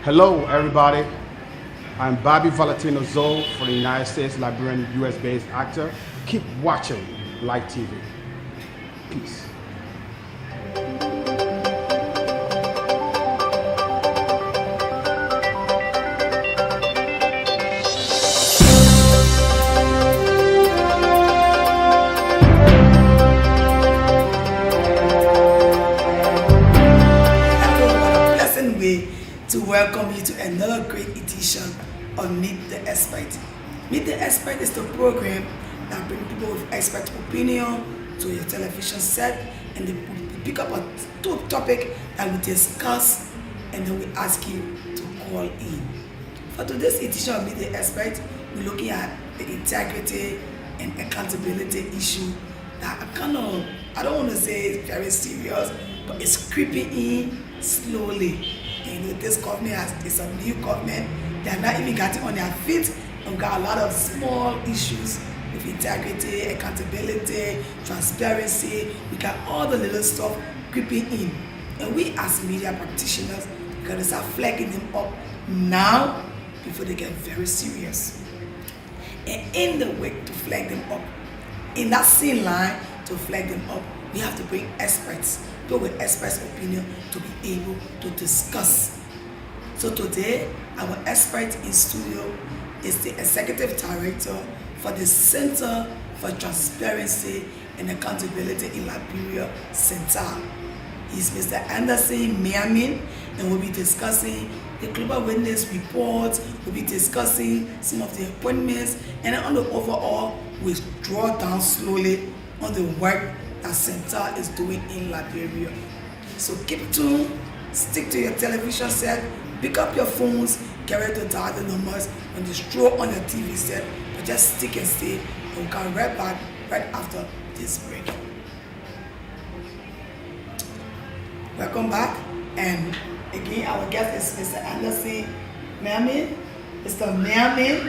Hello, everybody. I'm Bobby Valentino Zoe for the United States, Liberian, US-based actor. Keep watching Light TV. Peace. To welcome you to another great edition of Meet the Expert. Meet the Expert is the program that brings people with expert opinion to your television set, and they pick up a topic that we discuss, and then we ask you to call in. For today's edition of Meet the Expert, we're looking at the integrity and accountability issue that I don't want to say it's very serious, but it's creeping in slowly. And this government is a new government. They're not even getting on their feet, and we've got a lot of small issues with integrity, accountability, transparency. We got all the little stuff creeping in, and we as media practitioners gotta start flagging them up now before they get very serious. And in the way to flag them up, in that same line to flag them up, we have to bring experts, people with experts' opinion, to be able to discuss. So today, our expert in studio is the Executive Director for the Center for Transparency and Accountability in Liberia, CENTAL. He's Mr. Anderson Miamin, and we'll be discussing the Global Witness report, we'll be discussing some of the appointments, and on the overall, we'll draw down slowly on the work that CENTAL is doing in Liberia. So keep tuned, stick to your television set, pick up your phones, get ready to dial the numbers and just throw on your TV set, but just stick and stay, and we'll come right back right after this break. Welcome back, and again our guest is Mr. Anderson Miamin. Mr. Miamin,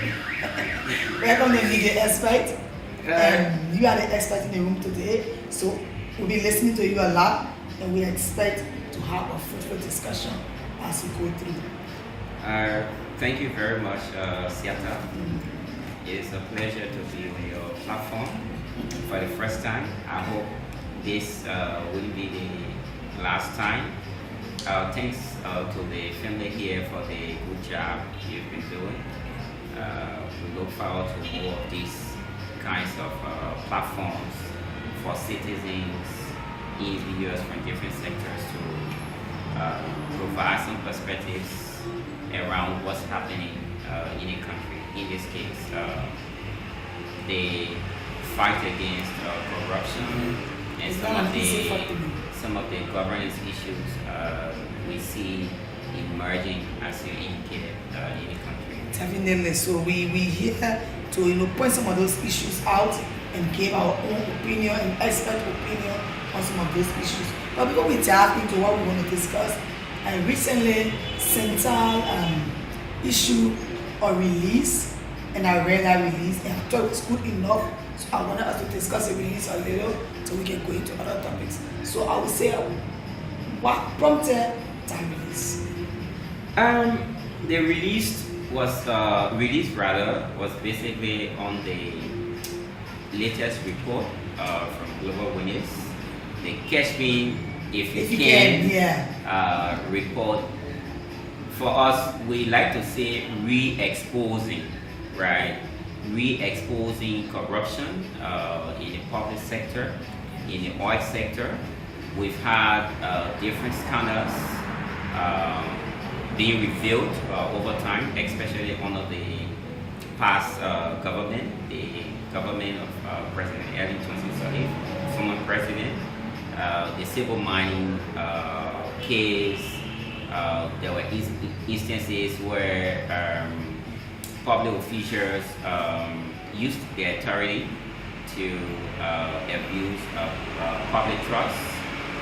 welcome to Media Expert. And you are the expert in the room today, so we'll be listening to you a lot, and we expect to have a fruitful discussion as we go through. Thank you very much, Siata. It's a pleasure to be on your platform for the first time. I hope this will be the last time. Thanks to the family here for the good job you've been doing. We look forward to more of these kinds of platforms for citizens, individuals from different sectors to provide some perspectives around what's happening in a country. In this case, the fight against corruption and some of the governance issues we see emerging, as you indicated, in the country. Definitely. So we here to point some of those issues out and give our own opinion and expert opinion on some of those issues. But before we dive into what we want to discuss, I recently CENTAL issued a release, and I read that release, and I thought it was good enough. So I wanted us to discuss the release a little so we can go into other topics. So I would say, what prompted that release? The release was basically on the latest report from Global Witness, the Catch Me If You Can report. For us, we like to say re-exposing, right? Re-exposing corruption in the public sector, in the oil sector. We've had different scandals being revealed over time, especially under the past government, the government of President Ellington Sirleaf, former president, the silver mining case. There were instances where public officials used their authority to abuse public trust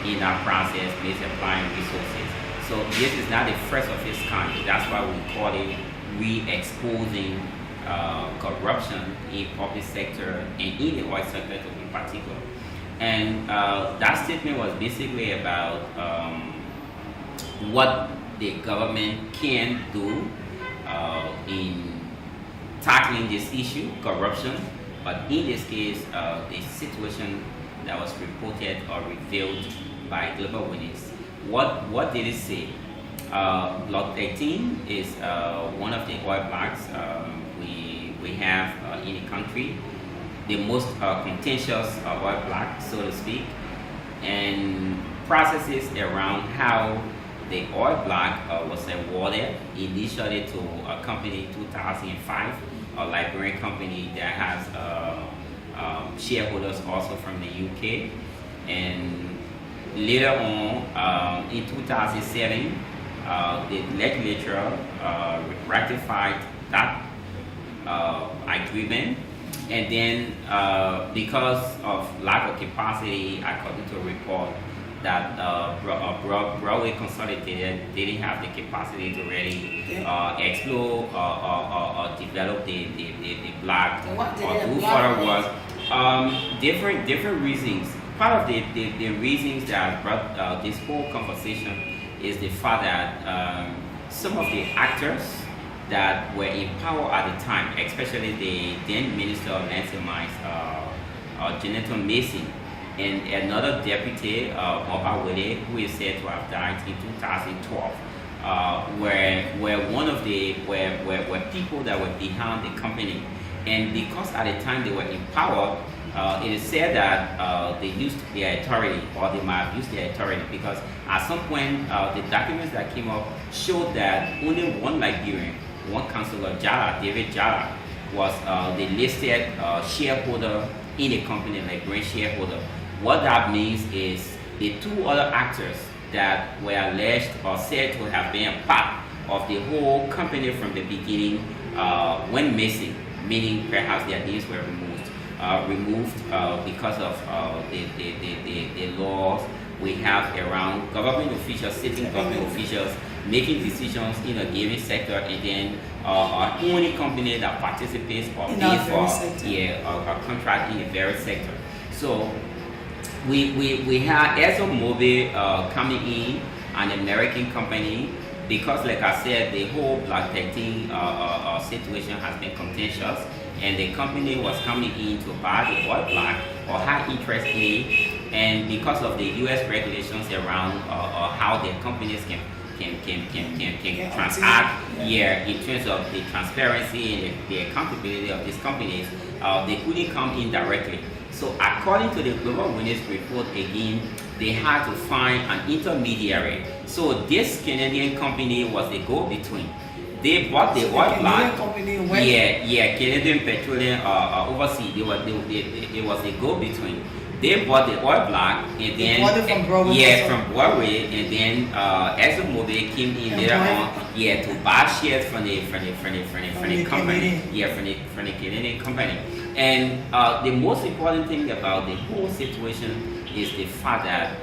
in that process, misapplying resources. So this is not the first of its kind. That's why we call it re-exposing corruption in public sector and in the oil sector in particular. And that statement was basically about what the government can do in tackling this issue, corruption. But in this case, the situation that was reported or revealed by Global Witness, what did it say? Block 13 is one of the oil blocks we have in the country, the most contentious oil block, so to speak, and processes around how the oil block was awarded initially to a company in 2005, a Liberian company that has shareholders also from the UK, and later on in 2007 the legislature ratified that agreement, and then because of lack of capacity, according to a report, that Broadway Consolidated didn't have the capacity to really explore or develop the block or do further work. Different reasons. Part of the reasons that brought this whole conversation is the fact that some of the actors that were in power at the time, especially the then Minister of Lands and Mines, Jonathan Mason, and another deputy, Oba Wele, who is said to have died in 2012, were people that were behind the company. And because at the time they were in power, it is said that they used their authority, or they might have used their authority, because at some point the documents that came up showed that only one Liberian, one councillor, Jala, David Jala, was the listed shareholder in the company, Liberian shareholder. What that means is the two other actors that were alleged or said to have been a part of the whole company from the beginning went missing, meaning perhaps their names were removed because of the laws we have around government officials, sitting government officials making decisions in a given sector, and then only company that participates or pays for a contract in the very sector. So we had ExxonMobil coming in, an American company, because like I said, the whole Block 13 situation has been contentious, and the company was coming in to buy the oil block or high interest in it, and because of the US regulations around how the companies can transact in terms of the transparency and the accountability of these companies, they couldn't come in directly. So according to the Global Witness report again, they had to find an intermediary. So this Canadian company was the go-between. They bought the oil block. Canadian Petroleum overseas. It was the go-between. They bought the oil block, and then from Broadway, and then ExxonMobil came in later on, to buy shares from the company, from the Canadian company. And the most important thing about the whole situation is the fact that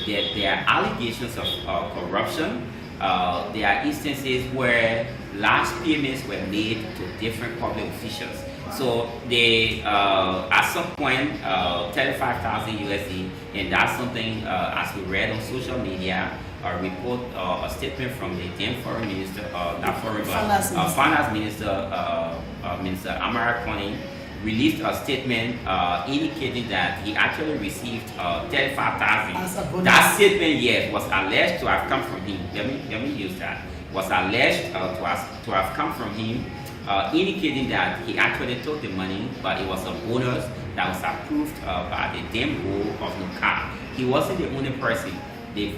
there are allegations of corruption. There are instances where large payments were made to different public officials. So they, at some point, 35,000 USD, and that's something, as we read on social media, a report, a statement from the then Foreign Minister, Finance Minister, Minister Amara Coney, released a statement indicating that he actually received 35,000. That statement, was alleged to have come from him. Let me use that. Was alleged to have come from him, indicating that he actually took the money, but it was a bonus that was approved by the then board of NUCA. He wasn't the only person. The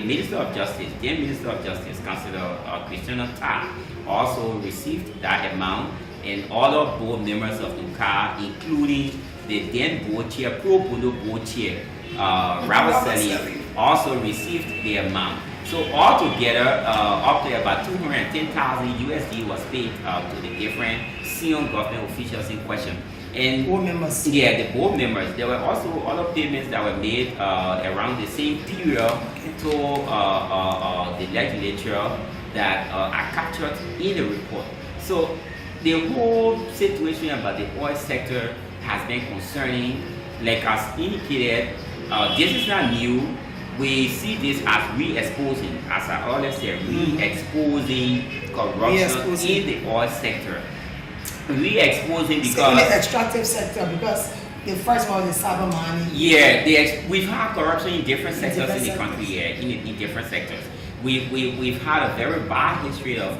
Minister of Justice, then Minister of Justice, Councillor Christiana Ta, also received that amount, and other board members of NUCA, including the then board chair, pro bono board chair, Robert Sally, also received the amount. So altogether, up to about 210,000 USD was paid to the different senior government officials in question. And board members. The board members. There were also other payments that were made around the same period to the legislature that are captured in the report. So the whole situation about the oil sector has been concerning. Like as indicated, this is not new. we see this as re-exposing, as I always say, re-exposing corruption in the oil sector. Re-exposing because in the extractive sector, because the first one was the cyber money. Yeah, we've had corruption in different sectors in the country. Yeah, in different sectors. We've had a very bad history of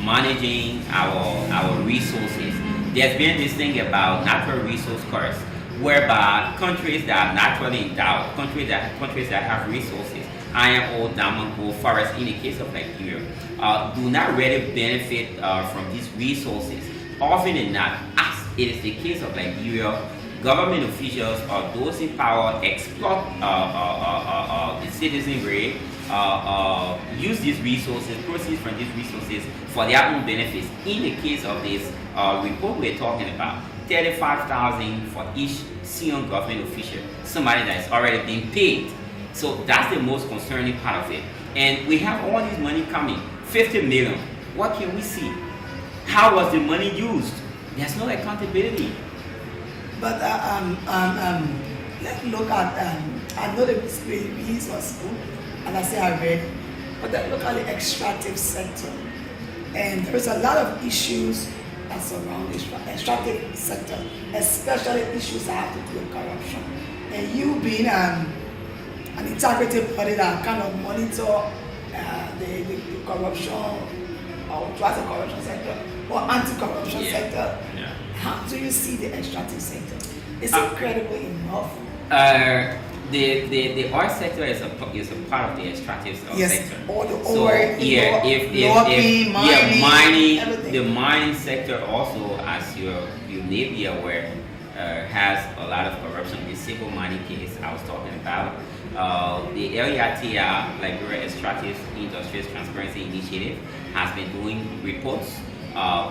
managing our resources. There's been this thing about natural resource curse, whereby countries that are naturally endowed, countries that have resources, iron ore, diamond, gold, forest, in the case of Nigeria, do not really benefit from these resources. Often than not, as it is the case of Nigeria, government officials or those in power exploit the citizenry, use these resources, proceeds from these resources for their own benefits. In the case of this report we're talking about, 35,000 for each senior government official, somebody that is already being paid. So that's the most concerning part of it. And we have all this money coming, 50 million. What can we see? How was the money used? There's no accountability. But let's look at, I know the piece was good, and I say I read, but then look at the extractive sector. And there's a lot of issues that surround the extractive sector, especially issues that have to do with corruption. And you being an integrative body that kind of monitor the corruption, or try the corruption sector, or anti-corruption sector, how do you see the extractive sector? Is it credible enough? The oil sector is a part of the extractive sector. All the so oil, mining, everything. The mining sector also, as you may be aware, has a lot of corruption. The civil mining case I was talking about, the LEITR, Liberia Extractive Industries Transparency Initiative, has been doing reports,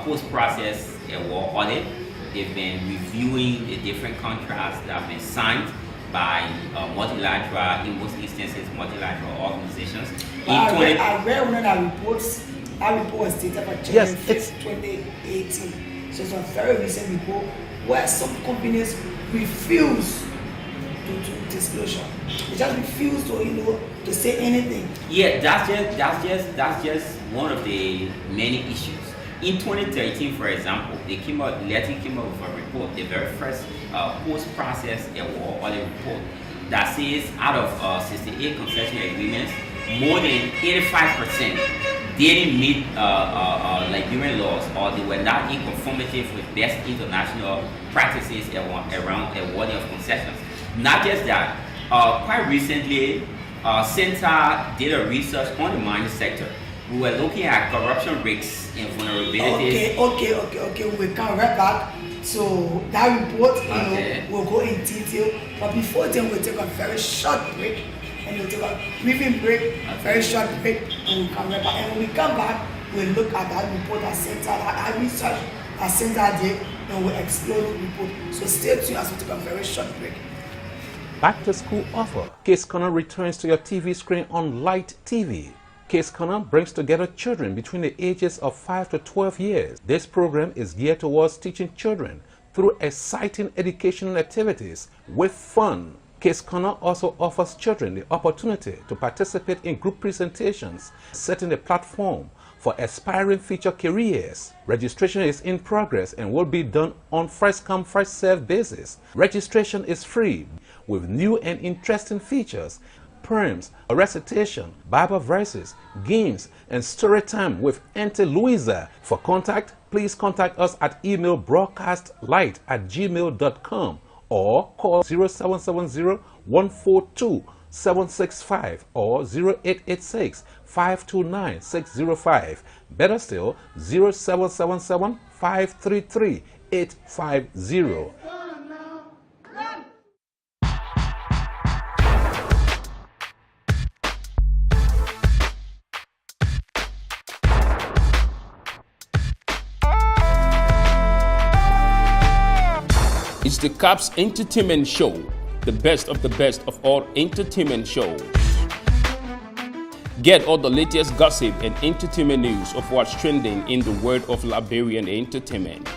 post-process award audit. They've been reviewing the different contracts that have been signed by multilateral, in most instances, multilateral organizations. I read one of the reports. That report was dated by January 5th, 2018. So it's a very recent report where some companies refuse to do disclosure. They just refuse to say anything. Yeah, that's just one of the many issues. In 2013, for example, LETI came out with a report, the very first post-process award audit report, that says out of 68 concession agreements, more than 85% didn't meet Liberian laws, or they were not in conformity with best international practices around awarding of concessions. Not just that, quite recently, Center did a research on the mining sector. We were looking at corruption risks and vulnerabilities. Okay. We can wrap back. So that report, will go in detail. But before then, we'll take a very short break, and we'll take a briefing break, very short break, and we'll come right back. And when we come back, we'll look at that report that Center, that research that Center did, and we'll explore the report. So stay tuned as we take a very short break. Back to school offer. Case Corner returns to your TV screen on Light TV. Case Corner brings together children between the ages of 5 to 12 years. This program is geared towards teaching children through exciting educational activities with fun. Case Corner also offers children the opportunity to participate in group presentations, setting the platform for aspiring future careers. Registration is in progress and will be done on first-come, first-served basis. Registration is free with new and interesting features, poems, a recitation, Bible verses, games, and story time with Auntie Louisa. For contact, please contact us at email broadcastlight@gmail.com or call 0770-142-765 or 0886-529-605. Better still, 0777-533-850. It's the Caps Entertainment Show, the best of all entertainment shows. Get all the latest gossip and entertainment news of what's trending in the world of Liberian entertainment.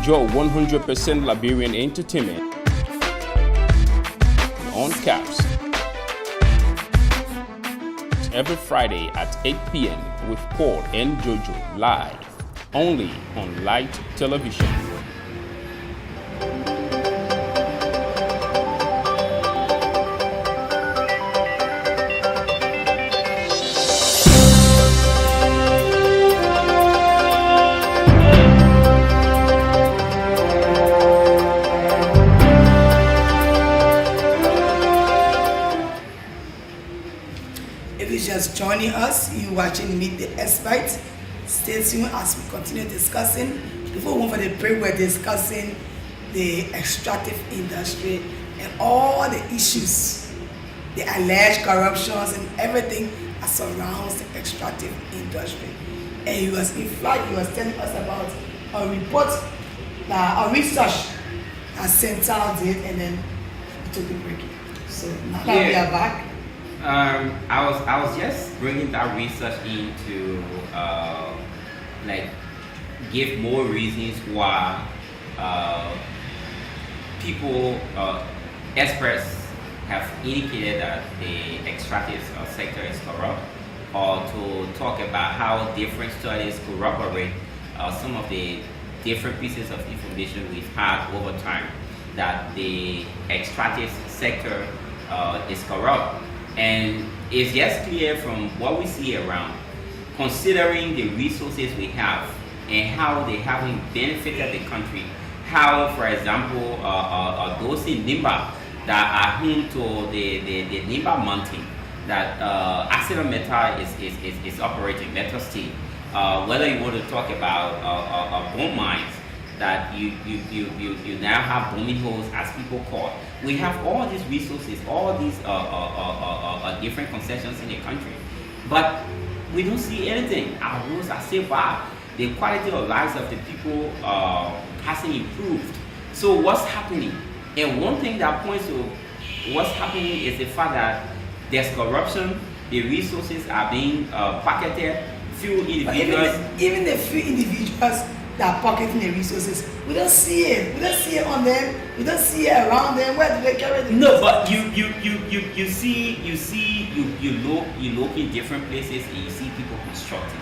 Enjoy 100% Liberian entertainment on Caps every Friday at 8 p.m. with Paul and Jojo live only on Light Television. Just joining us, you watching Meet the Expert. Stay tuned as we continue discussing. Before we move for the break, we're discussing the extractive industry and all the issues, the alleged corruptions and everything that surrounds the extractive industry. And he was telling us about a report, a research that Central did, and then we took a break. So now that we are back. I was just bringing that research in to give more reasons why people, experts have indicated that the extractive sector is corrupt, or to talk about how different studies corroborate some of the different pieces of information we've had over time that the extractive sector is corrupt. And it's just clear from what we see around, considering the resources we have and how they haven't benefited the country, how, for example, those in Nimba that are home to the Nimba Mountain, that ArcelorMittal is operating, Metal Steel. Whether you want to talk about bone mines, that you now have booming holes, as people call it. We have all these resources, all these different concessions in the country, but we don't see anything. Our roads are still bad. The quality of lives of the people hasn't improved. So what's happening? And one thing that points to what's happening is the fact that there's corruption, the resources are being pocketed, few individuals. Even the few individuals that are pocketing the resources, we don't see it. We don't see it on them. We don't see it around them. Where do they carry the No, but you look in different places and you see people constructing.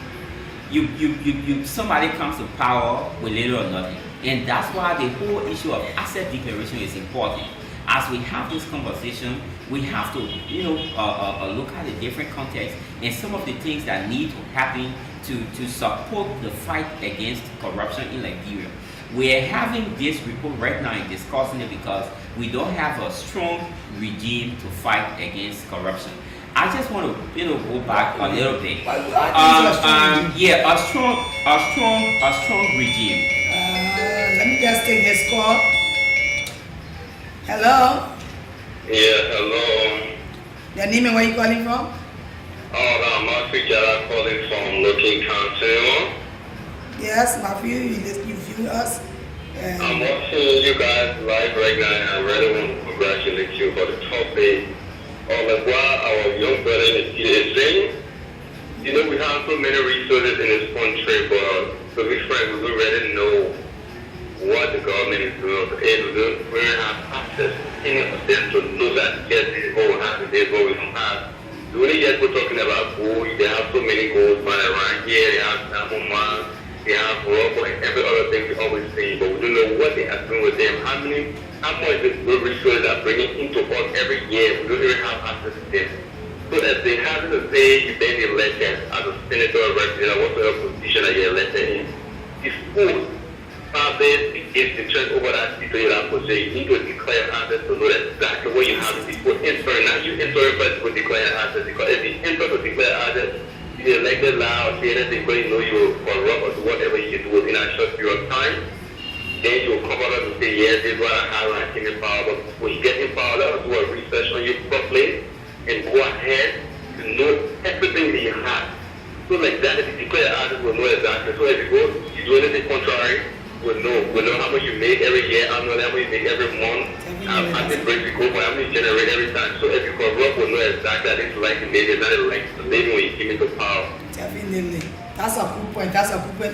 Somebody comes to power with little or nothing, and that's why the whole issue of asset declaration is important. As we have this conversation, we have to look at the different contexts and some of the things that need to happen to support the fight against corruption in Liberia. We're having this report right now and discussing it because we don't have a strong regime to fight against corruption. I just want to go back a little bit. A strong regime. Let me just take this call. Hello. Yeah, hello. Your name and where you calling from? I'm Matthew Jara calling from Looking County. Yes, Matthew, you view us. I'm watching you guys live right now, and I really want to congratulate you for the topic. Like what our young brother is saying, we have so many resources in this country, but to be frank, we don't really know what the government is doing. We don't have access to any of them to know that yes, this is what we have, this is what we don't have. The only yet we're talking about gold, they have so many gold mines around here, they have diamond mines, they have rock and every other thing we always say, but we don't know what they are doing with them. How much the gold resources are bringing into us every year, we don't even have access to them. So as they have to say, you've been elected as a senator or representative, whatever position that you're elected in, it's full. Is the church over that people you have to say, you need to declare assets to know exactly what you have to people enter, not you enter first to declare assets, because if you enter to declare assets, you elected loud, say anything, but you know you're corrupt or whatever you do in a short period of time, then you'll come out and say, yes, this is what I have, I came in power, but when you get in power, let's do a research on you properly and go ahead to know everything that you have. So like that, if you declare assets, we'll know exactly. So if you do anything contrary, we'll know how much you make every year, how much you make every month, how the break you go for, how much you generate every time. So if you corrupt, we'll know exactly that it's like the baby, it's not like the baby when you came into power. Definitely. That's a good point.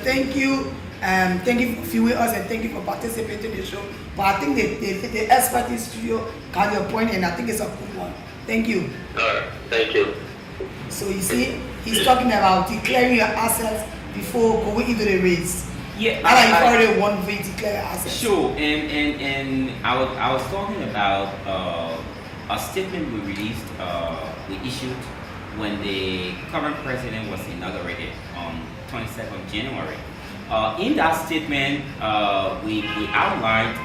Thank you Thank you for viewing us and thank you for participating in the show. But I think the expert in studio got your point, and I think it's a good one. Thank you. All right. Thank you. So you see, he's talking about declaring your assets before going into the race. Yeah, Now that you already won, we declare your assets. Sure, and I was talking about a statement we released, we issued when the current president was inaugurated on 22nd January. In that statement, we outlined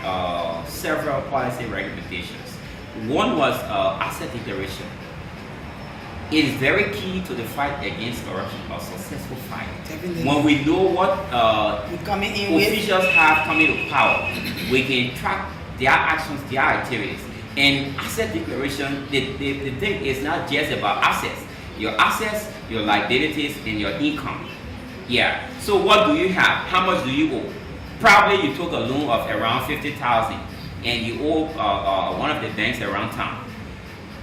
several policy recommendations. One was asset declaration. It is very key to the fight against corruption, a successful fight. Definitely. When we know what We're coming in with officials have coming to power, we can track their actions, their activities. And asset declaration, the thing is not just about assets. Your assets, your liabilities, and your income. Yeah. So what do you have? How much do you owe? Probably you took a loan of around 50,000, and you owe one of the banks around town.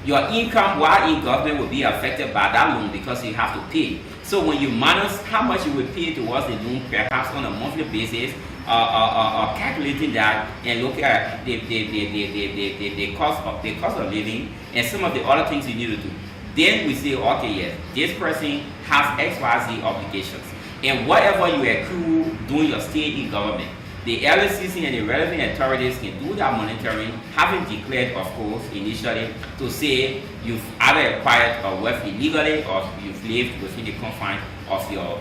Your income while in government will be affected by that loan because you have to pay. So when you minus how much you will pay towards the loan, perhaps on a monthly basis, calculating that and looking at the cost of living and some of the other things you need to do, then we say, okay, yes, this person has XYZ obligations, and whatever you accrue during your stay in government, the LSCC and the relevant authorities can do that monitoring, having declared, of course, initially, to say you've either acquired wealth illegally or you've lived within the confines of your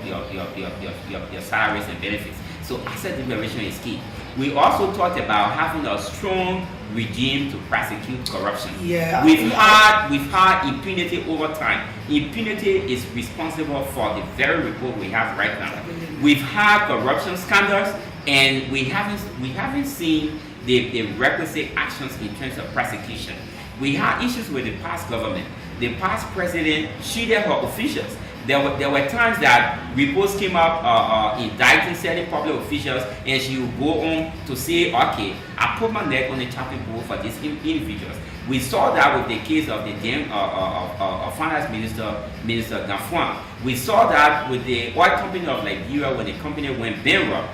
salaries and benefits. So asset declaration is key. We also talked about having a strong regime to prosecute corruption. Yeah. We've had impunity over time. Impunity is responsible for the very report we have right now. We've had corruption scandals, and we haven't seen the requisite actions in terms of prosecution. We had issues with the past government. The past president cheated her officials. There were times that reports came up indicting certain public officials, and she would go on to say, okay, I put my neck on the chopping board for these individuals. We saw that with the case of the then finance minister Gafuan. We saw that with the oil company of Liberia when the company went bankrupt.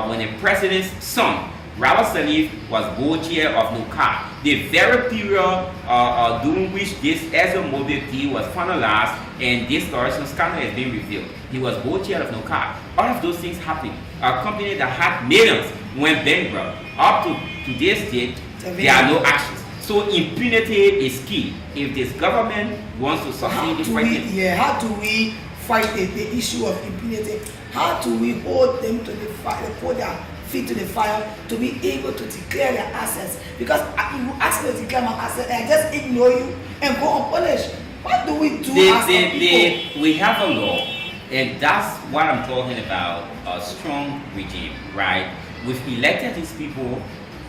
When the president's son, Robert Salif, was board chair of NUCA, the very period during which this ExxonMobil deal was finalized and this corruption scandal has been revealed. He was board chair of NUCA. All of those things happened. A company that had millions went bankrupt. Up to today's date, there are no actions. So impunity is key. If this government wants to succeed in fighting, how do we fight the issue of impunity? How do we hold them to the fire, put their feet to the fire to be able to declare their assets? Because if you ask me to declare my assets, I just ignore you and go unpunished. What do we do as a people? We have a law, and that's what I'm talking about, a strong regime, right? We've elected these people,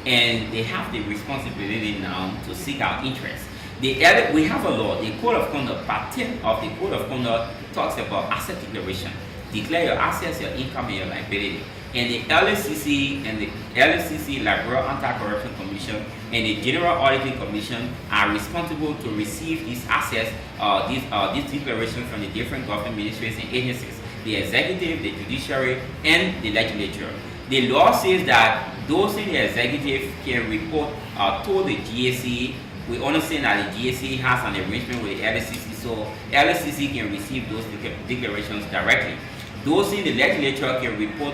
and they have the responsibility now to seek our interests. We have a law, the Code of Conduct, Part 10 of the Code of Conduct talks about asset declaration. Declare your assets, your income, and your liability. And the LSCC and the LSCC, Liberal Anti-Corruption Commission, and the General Auditing Commission are responsible to receive these assets, these declarations from the different government ministries and agencies, the executive, the judiciary, and the legislature. The law says that those in the executive can report to the GSC. We understand that the GSC has an arrangement with the LSCC, so LSCC can receive those declarations directly. Those in the legislature can report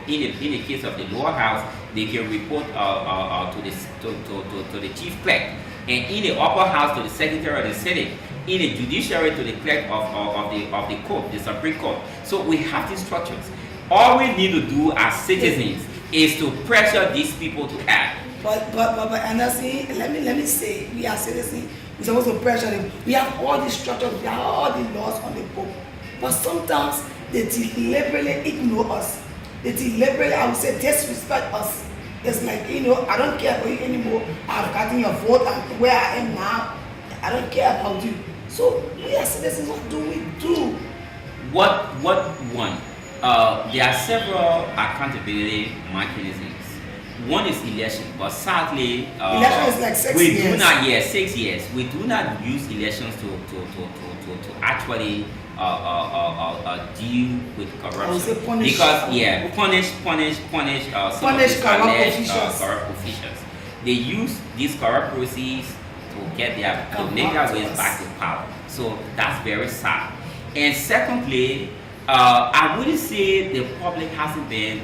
in the case of the lower house, they can report to the chief clerk, and in the upper house to the secretary of the Senate, in the judiciary to the clerk of the court, the Supreme Court. So we have these structures. All we need to do as citizens is to pressure these people to act. But Anderson, let me say, we are citizens. We're supposed to pressure them. We have all these structures, we have all the laws on the book. But sometimes they deliberately ignore us. They deliberately, I would say, disrespect us. It's like, I don't care about you anymore. I've gotten your vote and where I am now. I don't care about you. So we as citizens, what do we do? What one? There are several accountability mechanisms. one is election, but sadly, election is like 6 we years. do not. Yeah, 6 years. We do not use elections to actually deal with corruption. I would say punish. Because punish some Punish of these corrupt alleged, officials. corrupt officials. They use these corrupt proceeds to get to make their ways back to power. So that's very sad. And secondly, I wouldn't say the public hasn't been,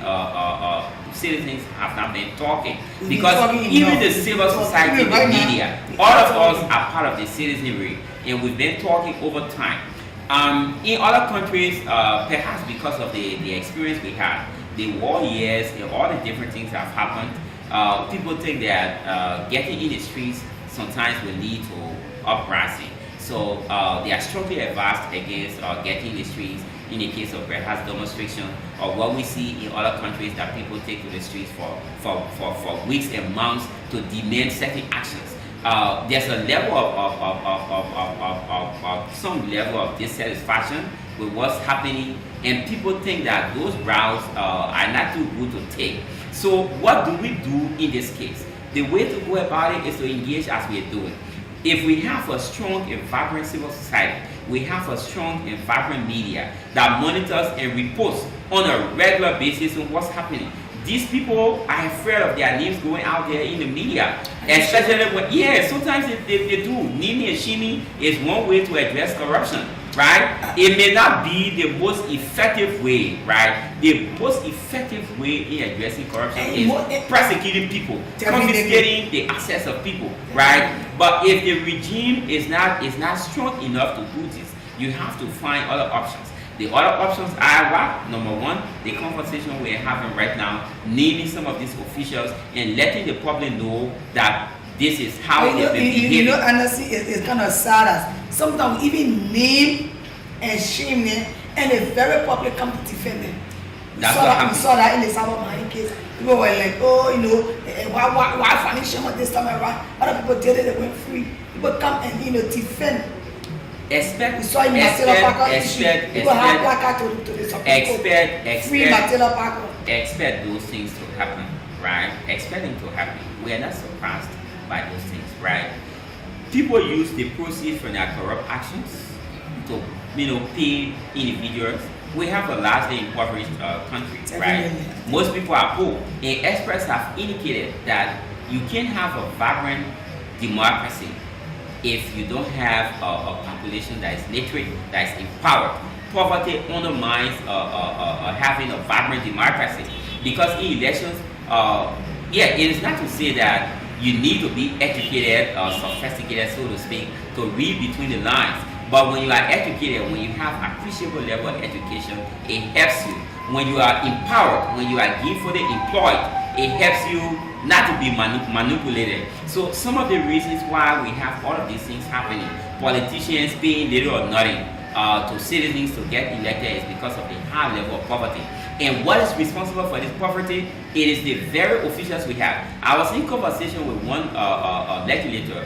citizens have not been talking, because even the civil society, the media, all of us are part of the citizenry, and we've been talking over time. In other countries, perhaps because of the experience we had, the war years, and all the different things that have happened, people think that getting in the streets sometimes will lead to uprising. So they are strongly advised against getting in the streets in the case of perhaps demonstration, or what we see in other countries that people take to the streets for weeks and months to demand certain actions. There's a level of some level of dissatisfaction with what's happening, and people think that those routes are not too good to take. So what do we do in this case? The way to go about it is to engage as we are doing. If we have a strong and vibrant civil society, we have a strong and vibrant media that monitors and reports on a regular basis on what's happening. These people are afraid of their names going out there in the media, especially when, sometimes they do. Name and shimmy is one way to address corruption, right? It may not be the most effective way, right? The most effective way in addressing corruption is prosecuting people, confiscating the access of people, right? But if the regime is not strong enough to do this, you have to find other options. The other options are what? Number one, the conversation we're having right now, naming some of these officials and letting the public know that this is how they've been behaving. You know, honestly, it's kind of sad as sometimes we even name and shame them, and the very public come to defend them. We saw that in the South of Miami case. People were like, oh, you know, why financial this time around? Other people did it, they went free. People come and, you know, defend. Expect we saw in Matilda Parker issue. People have placard to the Supreme Court. Free Matilda Parker. Expect those things to happen, right? Expect them to happen. We are not surprised by those things, right? People use the proceeds from their corrupt actions to, you know, pay individuals. We have a largely impoverished country, right? Most people are poor, and experts have indicated that you can't have a vibrant democracy if you don't have a population that is literate, that is empowered. Poverty undermines having a vibrant democracy, because in elections, it is not to say that you need to be educated, sophisticated, so to speak, to read between the lines. But when you are educated, when you have appreciable level of education, it helps you. When you are empowered, when you are gainfully employed, it helps you not to be manipulated. So some of the reasons why we have all of these things happening, politicians paying little or nothing to citizens to get elected, is because of the high level of poverty. And what is responsible for this poverty? It is the very officials we have. I was in conversation with one legislator,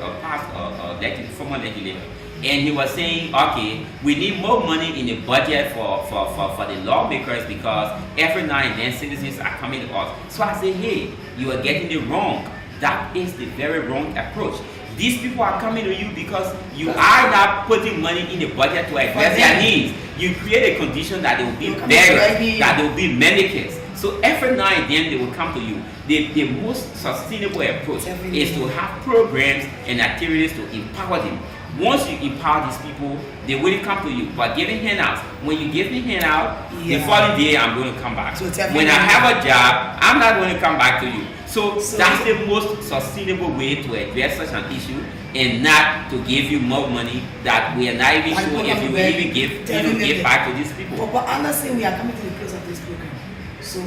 former legislator, and he was saying, okay, we need more money in the budget for the lawmakers, because every now and then citizens are coming to us. So I say, hey, you are getting it wrong. That is the very wrong approach. These people are coming to you because you are not putting money in the budget to address their needs. You create a condition that they will be beggars, that they will be mendicants. So every now and then they will come to you. The most sustainable approach is to have programs and activities to empower them. Once you empower these people, they will come to you. But giving handouts, when you give me handout, the following day I'm going to come back. So when I have a job, I'm not going to come back to you. So that's the most sustainable way to address such an issue, and not to give you more money that we are not even sure if you will even give back to these people. But honestly, we are coming to the close of this program. So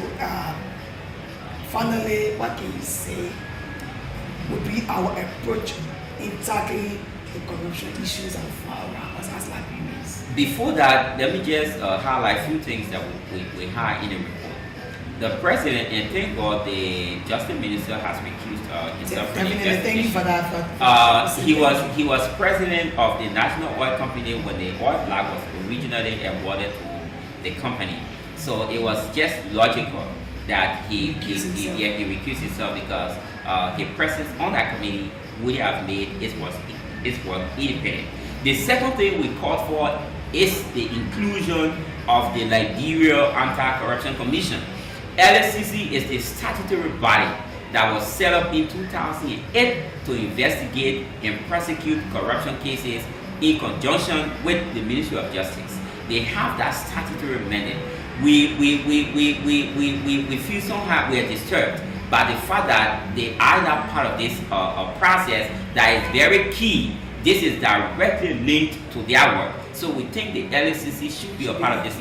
finally, what can you say would be our approach in tackling the corruption issues and around us as Liberians? Before that, let me just highlight a few things that we had in the report. The president, and thank God the justice minister has recused himself from the investigation. Thank you for that. He was president of the National Oil Company when the oil flag was originally awarded to the company. So it was just logical that he recused himself because his presence on that committee would have made his work independent. The second thing we called for is the inclusion of the Liberia Anti-Corruption Commission. LSCC is the statutory body that was set up in 2008 to investigate and prosecute corruption cases in conjunction with the Ministry of Justice. They have that statutory mandate. We feel somehow we are disturbed by the fact that they are not part of this process that is very key. This is directly linked to their work. So we think the LSCC should be a part of this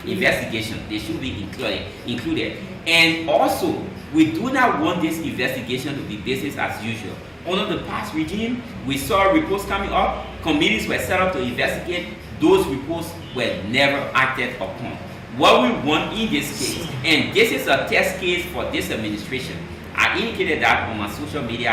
investigation. They should be included. And also, we do not want this investigation to be business as usual. Under the past regime, we saw reports coming up, committees were set up to investigate, those reports were never acted upon. What we want in this case, and this is a test case for this administration, I indicated that on my social media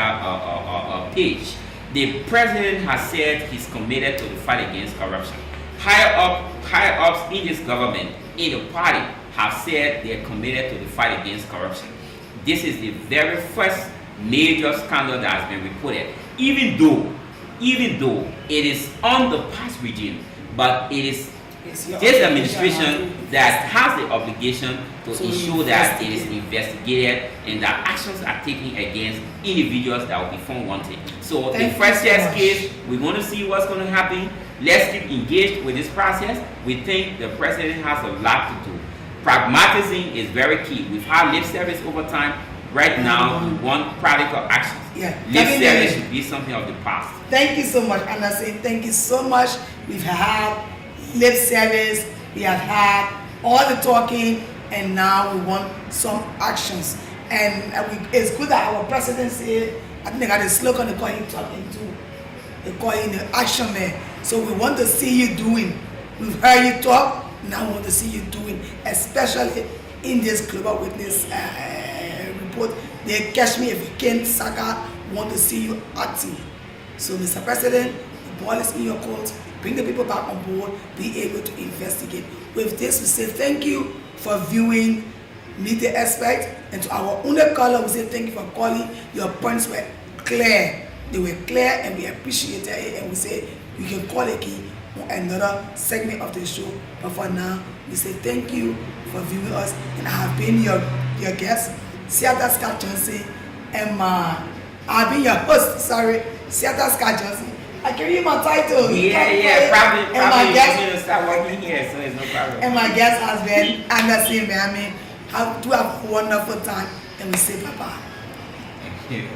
page. The president has said he's committed to the fight against corruption. Higher ups in this government, in the party, have said they're committed to the fight against corruption. This is the very first major scandal that has been reported, even though it is on the past regime, but it is this administration that has the obligation to ensure that it is investigated and that actions are taken against individuals that will be found wanted. So the first test case, we want to see what's going to happen. Let's keep engaged with this process. We think the president has a lot to do. Pragmatism is very key. We've had lip service over time. Right now, we want practical actions. Lip service should be something of the past. Thank you so much, and I say thank you so much. We've had lip service, we have had all the talking, and now we want some actions. And it's good that our president said, I think they got a slogan they call him talking to. They call him the action man. So we want to see you doing. We've heard you talk, now we want to see you doing, especially in this Global Witness report. They catch me if you can't saga, want to see you acting. So Mr. President, the ball is in your court. Bring the people back on board, be able to investigate. With this, we say thank you for viewing Meet the Expert, and to our owner caller, we say thank you for calling. Your points were clear. They were clear, and we appreciate it. And we say you can call again on another segment of the show. But for now, we say thank you for viewing us, and I have been your guest, Seattle Scott Johnson, and I've been your host. Sorry, Seattle Scott Johnson. I can read my title. Yeah, probably. And my guest, you're gonna start working here, so it's no problem. And my guest has been Anderson Miami. Do have a wonderful time, and we say bye-bye. Thank you.